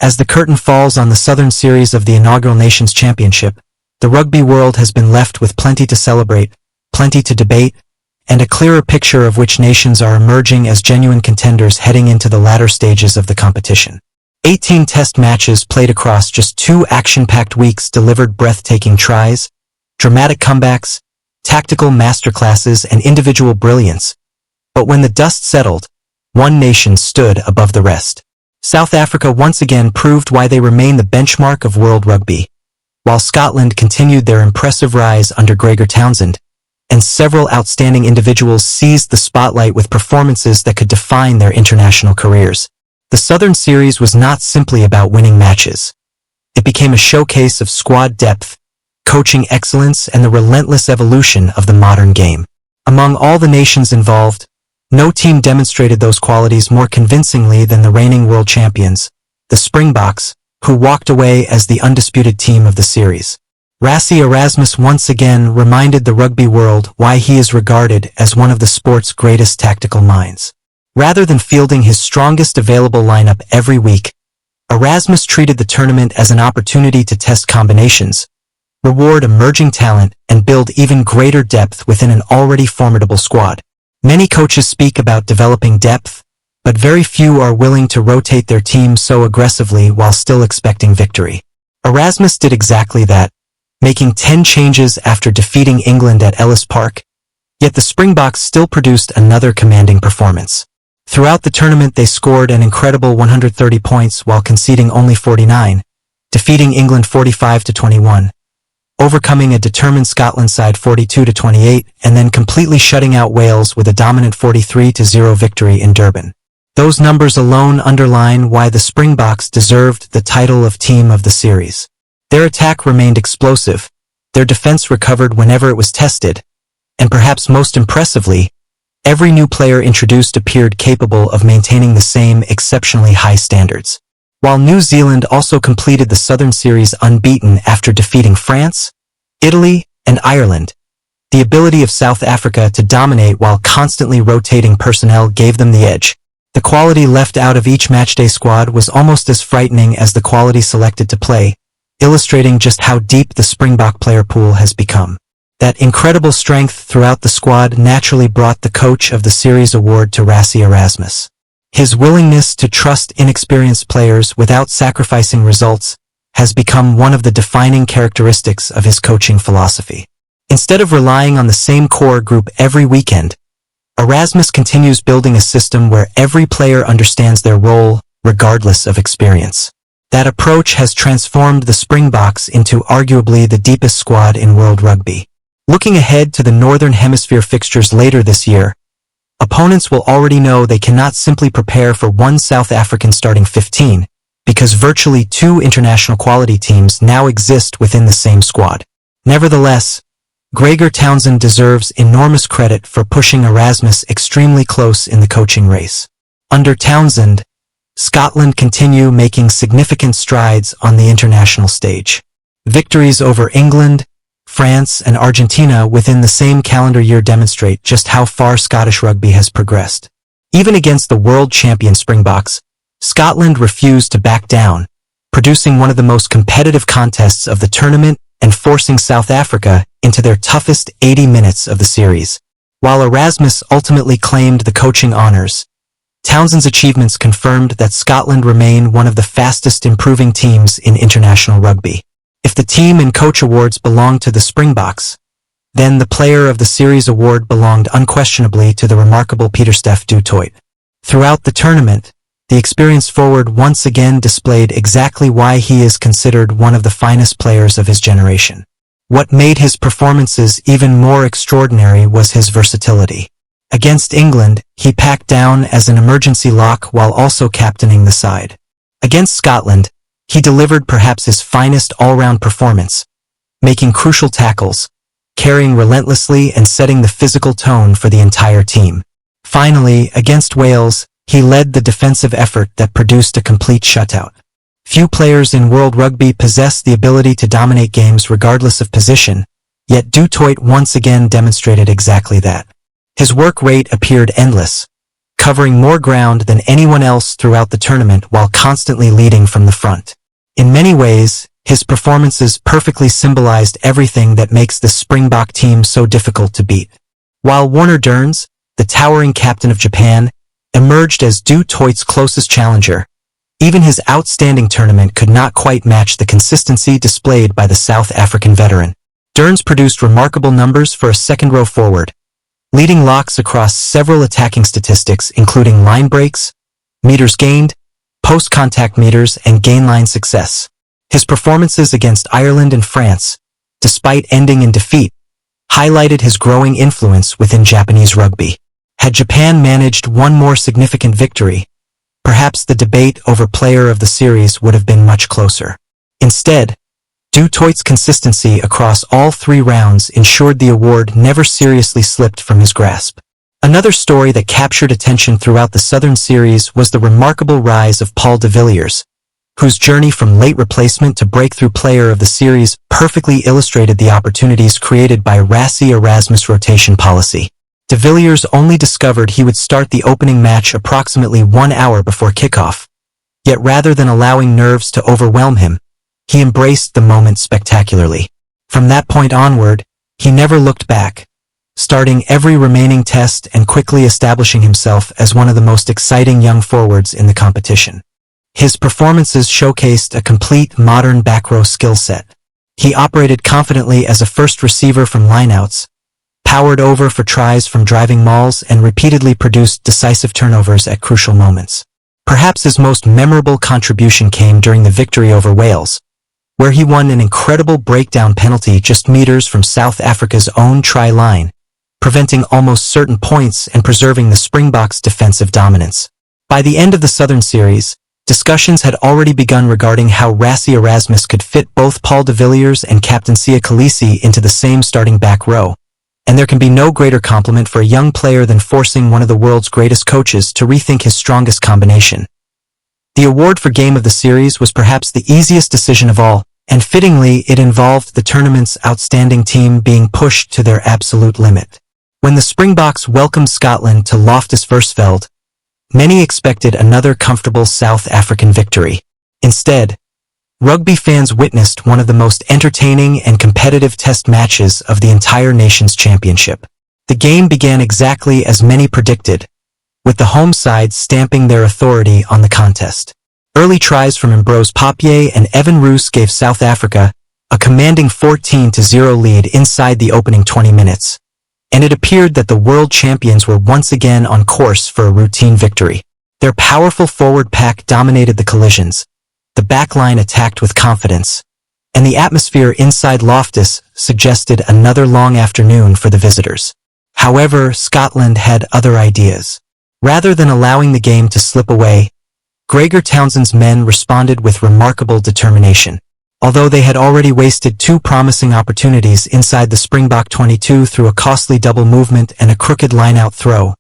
As the curtain falls on the Southern Series of the inaugural Nations Championship, the rugby world has been left with plenty to celebrate, plenty to debate, and a clearer picture of which nations are emerging as genuine contenders heading into the latter stages of the competition. 18 test matches played across just 2 action-packed weeks delivered breathtaking tries, dramatic comebacks, tactical masterclasses, and individual brilliance. But when the dust settled, one nation stood above the rest. South Africa once again proved why they remain the benchmark of world rugby, while Scotland continued their impressive rise under Gregor Townsend, and several outstanding individuals seized the spotlight with performances that could define their international careers. The Southern Series was not simply about winning matches. It became a showcase of squad depth, coaching excellence, and the relentless evolution of the modern game. Among all the nations involved, no team demonstrated those qualities more convincingly than the reigning world champions, the Springboks, who walked away as the undisputed team of the series. Rassie Erasmus once again reminded the rugby world why he is regarded as one of the sport's greatest tactical minds. Rather than fielding his strongest available lineup every week, Erasmus treated the tournament as an opportunity to test combinations, reward emerging talent, and build even greater depth within an already formidable squad. Many coaches speak about developing depth, but very few are willing to rotate their team so aggressively while still expecting victory. Erasmus did exactly that, making 10 changes after defeating England at Ellis Park, yet the Springboks still produced another commanding performance. Throughout the tournament they scored an incredible 130 points while conceding only 49, defeating England 45-21. Overcoming a determined Scotland side 42-28, and then completely shutting out Wales with a dominant 43-0 victory in Durban. Those numbers alone underline why the Springboks deserved the title of Team of the Series. Their attack remained explosive, their defense recovered whenever it was tested, and perhaps most impressively, every new player introduced appeared capable of maintaining the same exceptionally high standards. While New Zealand also completed the Southern Series unbeaten after defeating France, Italy, and Ireland, the ability of South Africa to dominate while constantly rotating personnel gave them the edge. The quality left out of each matchday squad was almost as frightening as the quality selected to play, illustrating just how deep the Springbok player pool has become. That incredible strength throughout the squad naturally brought the Coach of the Series award to Rassie Erasmus. His willingness to trust inexperienced players without sacrificing results has become one of the defining characteristics of his coaching philosophy. Instead of relying on the same core group every weekend, Erasmus continues building a system where every player understands their role, regardless of experience. That approach has transformed the Springboks into arguably the deepest squad in world rugby. Looking ahead to the Northern Hemisphere fixtures later this year, opponents will already know they cannot simply prepare for one South African starting 15, because virtually 2 international quality teams now exist within the same squad. Nevertheless, Gregor Townsend deserves enormous credit for pushing Erasmus extremely close in the coaching race. Under Townsend, Scotland continue making significant strides on the international stage. Victories over England, France, and Argentina within the same calendar year demonstrate just how far Scottish rugby has progressed. Even against the world champion Springboks, Scotland refused to back down, producing one of the most competitive contests of the tournament and forcing South Africa into their toughest 80 minutes of the series. While Erasmus ultimately claimed the coaching honors, Townsend's achievements confirmed that Scotland remain one of the fastest improving teams in international rugby. If the team and coach awards belonged to the Springboks, then the Player of the Series award belonged unquestionably to the remarkable Pieter-Steph du Toit. Throughout the tournament, the experienced forward once again displayed exactly why he is considered one of the finest players of his generation. What made his performances even more extraordinary was his versatility. Against England, he packed down as an emergency lock while also captaining the side. Against Scotland, he delivered perhaps his finest all-round performance, making crucial tackles, carrying relentlessly and setting the physical tone for the entire team. Finally, against Wales, he led the defensive effort that produced a complete shutout. Few players in world rugby possess the ability to dominate games regardless of position, yet Du Toit once again demonstrated exactly that. His work rate appeared endless, covering more ground than anyone else throughout the tournament while constantly leading from the front. In many ways, his performances perfectly symbolized everything that makes the Springbok team so difficult to beat. While Warner Dearns, the towering captain of Japan, emerged as Du Toit's closest challenger, even his outstanding tournament could not quite match the consistency displayed by the South African veteran. Dearns produced remarkable numbers for a second-row forward, leading locks across several attacking statistics including line breaks, meters gained, post-contact meters, and gain-line success. His performances against Ireland and France, despite ending in defeat, highlighted his growing influence within Japanese rugby. Had Japan managed one more significant victory, perhaps the debate over player of the series would have been much closer. Instead, Du Toit's consistency across all 3 rounds ensured the award never seriously slipped from his grasp. Another story that captured attention throughout the Southern Series was the remarkable rise of Paul de Villiers, whose journey from late replacement to breakthrough player of the series perfectly illustrated the opportunities created by Rassie Erasmus' rotation policy. De Villiers only discovered he would start the opening match approximately 1 hour before kickoff. Yet rather than allowing nerves to overwhelm him, he embraced the moment spectacularly. From that point onward, he never looked back, starting every remaining test and quickly establishing himself as one of the most exciting young forwards in the competition. His performances showcased a complete modern back row skill set. He operated confidently as a first receiver from lineouts, powered over for tries from driving mauls, and repeatedly produced decisive turnovers at crucial moments. Perhaps his most memorable contribution came during the victory over Wales, where he won an incredible breakdown penalty just meters from South Africa's own try line, preventing almost certain points and preserving the Springboks' defensive dominance. By the end of the Southern Series, discussions had already begun regarding how Rassie Erasmus could fit both Paul de Villiers and Captain Siya Kolisi into the same starting back row, and there can be no greater compliment for a young player than forcing one of the world's greatest coaches to rethink his strongest combination. The award for Game of the Series was perhaps the easiest decision of all, and fittingly it involved the tournament's outstanding team being pushed to their absolute limit. When the Springboks welcomed Scotland to Loftus Versfeld, many expected another comfortable South African victory. Instead, rugby fans witnessed one of the most entertaining and competitive test matches of the entire nation's championship. The game began exactly as many predicted, with the home side stamping their authority on the contest. Early tries from Ambrose Papier and Evan Roos gave South Africa a commanding 14-0 lead inside the opening 20 minutes. And it appeared that the world champions were once again on course for a routine victory. Their powerful forward pack dominated the collisions, the backline attacked with confidence, and the atmosphere inside Loftus suggested another long afternoon for the visitors. However, Scotland had other ideas. Rather than allowing the game to slip away, Gregor Townsend's men responded with remarkable determination. Although they had already wasted 2 promising opportunities inside the Springbok 22 through a costly double movement and a crooked line-out throw,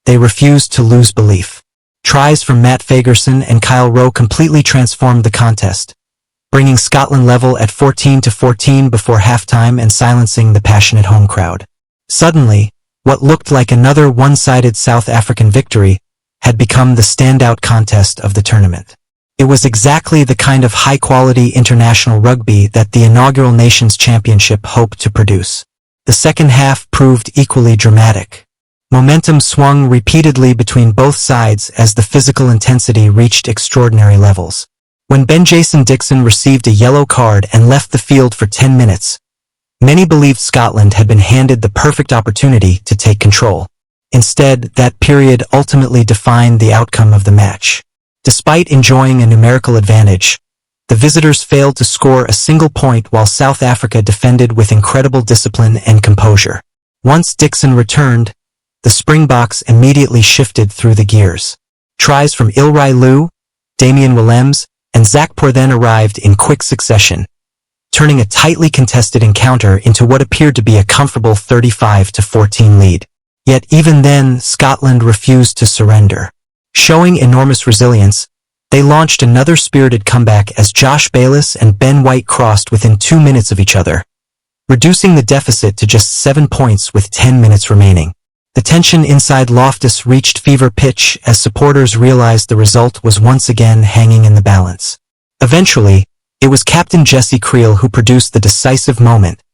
they refused to lose belief. Tries from Matt Fagerson and Kyle Rowe completely transformed the contest, bringing Scotland level at 14-14 before halftime and silencing the passionate home crowd. Suddenly, what looked like another one-sided South African victory had become the standout contest of the tournament. It was exactly the kind of high-quality international rugby that the inaugural Nations Championship hoped to produce. The second half proved equally dramatic. Momentum swung repeatedly between both sides as the physical intensity reached extraordinary levels. When Ben Jason Dixon received a yellow card and left the field for 10 minutes, many believed Scotland had been handed the perfect opportunity to take control. Instead, that period ultimately defined the outcome of the match. Despite enjoying a numerical advantage, the visitors failed to score a single point while South Africa defended with incredible discipline and composure. Once Dixon returned, the Springboks immediately shifted through the gears. Tries from Ilrai Liu, Damian Willems, and Zach Porthen arrived in quick succession, turning a tightly contested encounter into what appeared to be a comfortable 35-14 lead. Yet even then, Scotland refused to surrender. Showing enormous resilience, they launched another spirited comeback as Josh Bayliss and Ben White crossed within 2 minutes of each other, reducing the deficit to just 7 points with 10 minutes remaining. The tension inside Loftus reached fever pitch as supporters realized the result was once again hanging in the balance. Eventually, it was Captain Jesse Creel who produced the decisive moment,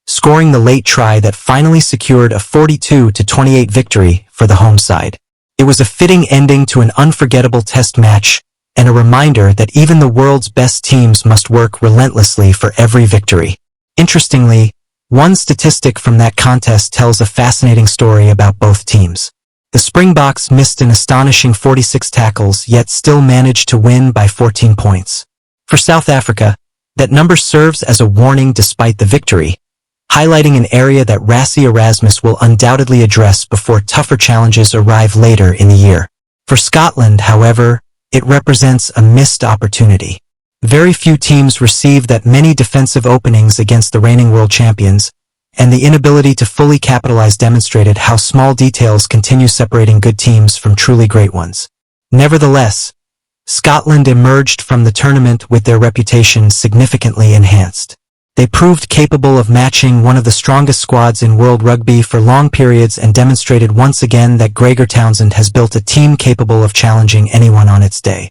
scoring the late try that finally secured a 42-28 victory for the home side. It was a fitting ending to an unforgettable test match and a reminder that even the world's best teams must work relentlessly for every victory. Interestingly, one statistic from that contest tells a fascinating story about both teams. The Springboks missed an astonishing 46 tackles yet still managed to win by 14 points. For South Africa, that number serves as a warning despite the victory, highlighting an area that Rassie Erasmus will undoubtedly address before tougher challenges arrive later in the year. For Scotland, however, it represents a missed opportunity. Very few teams receive that many defensive openings against the reigning world champions, and the inability to fully capitalize demonstrated how small details continue separating good teams from truly great ones. Nevertheless, Scotland emerged from the tournament with their reputation significantly enhanced. They proved capable of matching one of the strongest squads in world rugby for long periods and demonstrated once again that Gregor Townsend has built a team capable of challenging anyone on its day.